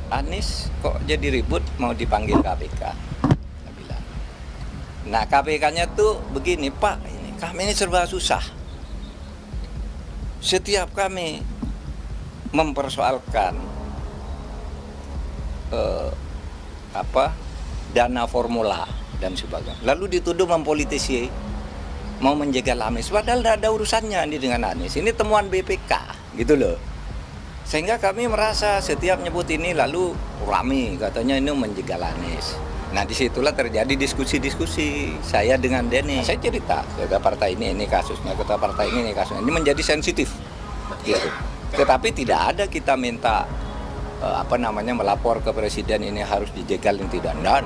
Anies kok jadi ribut mau dipanggil KPK. Saya bilang. Nah KPK-nya tuh begini, Pak, kami ini serba susah. Setiap kami mempersoalkan dana formula dan sebagainya, lalu dituduh mempolitisi, mau menjegal Anies, padahal tidak ada urusannya ini dengan Anies. Ini temuan BPK, gitu loh. Sehingga kami merasa setiap nyebut ini lalu rame, katanya ini menjegal Anies. Nah disitulah terjadi diskusi-diskusi saya dengan Denny. Saya cerita, ketua partai ini kasusnya, ketua partai ini kasusnya. Ini menjadi sensitif, gitu. Tetapi tidak ada kita minta melapor ke presiden ini harus dijegal, yang tidak ada.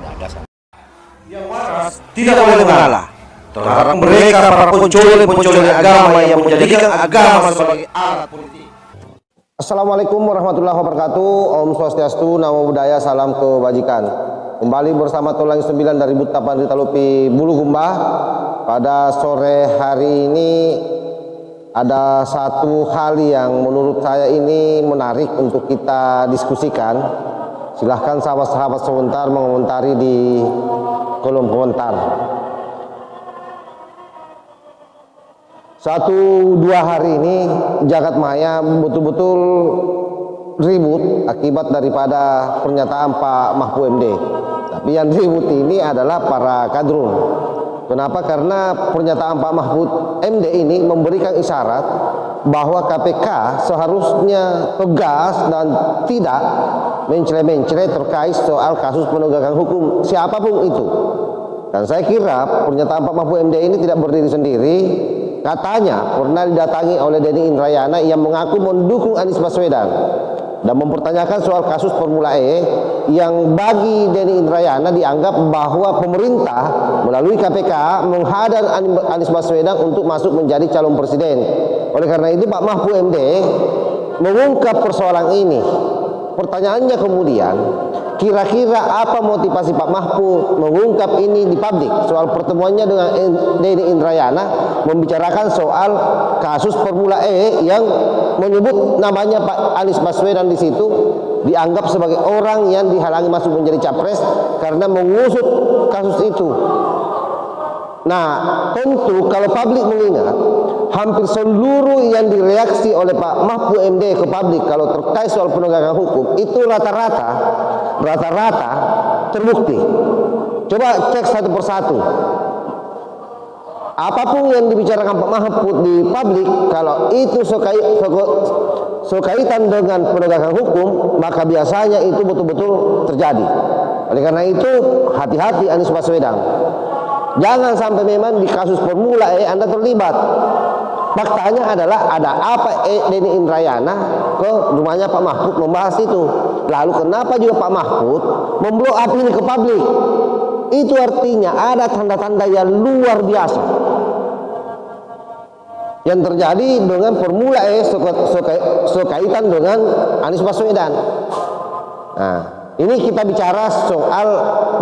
Yang waras tidak boleh mengalah terhadap mereka para pencuri agama yang menjadikan agama sebagai alat politik. Assalamualaikum warahmatullahi wabarakatuh. Om Swastiastu, Namo Buddhaya, salam kebajikan. Kembali bersama Tolang 9 dari Butapan Ritalupi Bulukumba. Pada sore hari ini ada satu hal yang menurut saya ini menarik untuk kita diskusikan. Silahkan sahabat-sahabat sebentar mengomentari di kolom komentar. 1-2 hari ini jagat maya betul-betul ribut akibat daripada pernyataan Pak Mahfud MD. Tapi yang ribut ini adalah para kadrun. Kenapa? Karena pernyataan Pak Mahfud MD ini memberikan isyarat bahwa KPK seharusnya tegas dan tidak mencela-mencela terkait soal kasus penegakan hukum siapapun itu. Dan saya kira pernyataan Pak Mahfud MD ini tidak berdiri sendiri. Katanya pernah didatangi oleh Denny Indrayana yang mengaku mendukung Anies Baswedan dan mempertanyakan soal kasus Formula E yang bagi Denny Indrayana dianggap bahwa pemerintah melalui KPK menghadang Anies Baswedan untuk masuk menjadi calon presiden. Oleh karena itu Pak Mahfud MD mengungkap persoalan ini. Pertanyaannya kemudian, kira-kira apa motivasi Pak Mahfud mengungkap ini di publik soal pertemuannya dengan Denny Indrayana membicarakan soal kasus Formula E yang menyebut namanya Pak Anies Baswedan di situ dianggap sebagai orang yang dihalangi masuk menjadi capres karena mengusut kasus itu. Nah, tentu kalau publik mengingat hampir seluruh yang direaksi oleh Pak Mahfud MD ke publik kalau terkait soal penegakan hukum itu rata-rata terbukti. Coba cek satu persatu. Apapun yang dibicarakan Pak Mahfud di publik, kalau itu sekaitan dengan penegakan hukum, maka biasanya itu betul-betul terjadi. Oleh karena itu, hati-hati Anies Baswedan. Jangan sampai memang di kasus Formula E Anda terlibat. Faktanya adalah ada apa Denny Indrayana ke rumahnya Pak Mahfud membahas itu. Lalu kenapa juga Pak Mahfud memblow up ini ke publik? Itu artinya ada tanda-tanda yang luar biasa yang terjadi dengan Formula E sekaitan dengan Anies Baswedan. Nah, ini kita bicara soal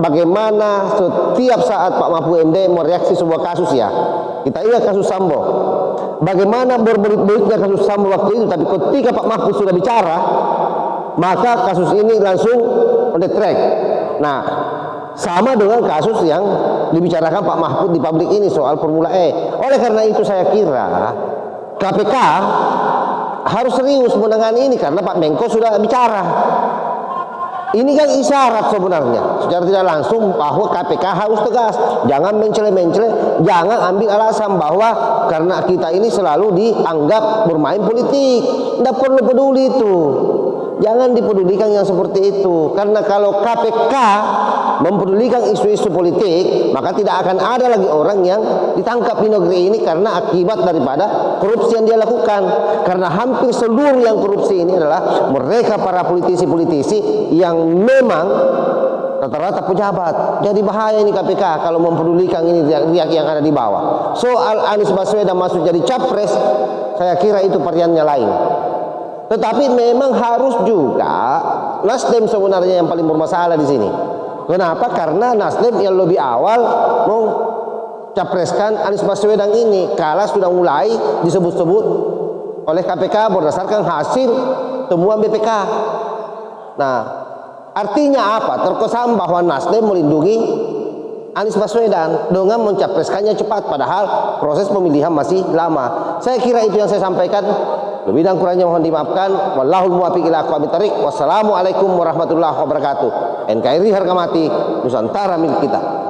bagaimana setiap saat Pak Mahfud MD mereaksi sebuah kasus ya. Kita ingat kasus Sambo. Bagaimana berbelit-belitnya kasus Sambo waktu itu, tapi ketika Pak Mahfud sudah bicara, maka kasus ini langsung on the track. Nah, sama dengan kasus yang dibicarakan Pak Mahfud di publik ini soal Formula E. Oleh karena itu saya kira KPK harus serius menangani ini karena Pak Menko sudah bicara. Ini kan isyarat sebenarnya secara tidak langsung bahwa KPK harus tegas. Jangan mencele-mencele, jangan ambil alasan bahwa karena kita ini selalu dianggap bermain politik. Tidak perlu peduli itu. Jangan dipedulikan yang seperti itu. Karena kalau KPK mempedulikan isu-isu politik, maka tidak akan ada lagi orang yang ditangkap di negeri ini karena akibat daripada korupsi yang dia lakukan. Karena hampir seluruh yang korupsi ini adalah mereka para politisi-politisi yang memang rata-rata pejabat. Jadi bahaya ini KPK kalau mempedulikan ini riak yang ada di bawah. Soal Anies Baswedan masuk jadi capres, saya kira itu variannya lain. Tetapi memang harus juga Nasdem sebenarnya yang paling bermasalah di sini. Kenapa? Karena Nasdem yang lebih awal mau capreskan Anies Baswedan ini, kala sudah mulai disebut-sebut oleh KPK berdasarkan hasil temuan BPK. Nah, Artinya apa? Terkesan bahwa Nasdem melindungi Anies Baswedan dengan mencapreskannya cepat, padahal proses pemilihan masih lama. Saya kira itu yang saya sampaikan. Lebih dan kurangnya mohon dimaafkan. Wallahul muwaffiq ila aqwamit thoriq. Wassalamualaikum warahmatullahi wabarakatuh. NKRI harga mati, Nusantara milik kita.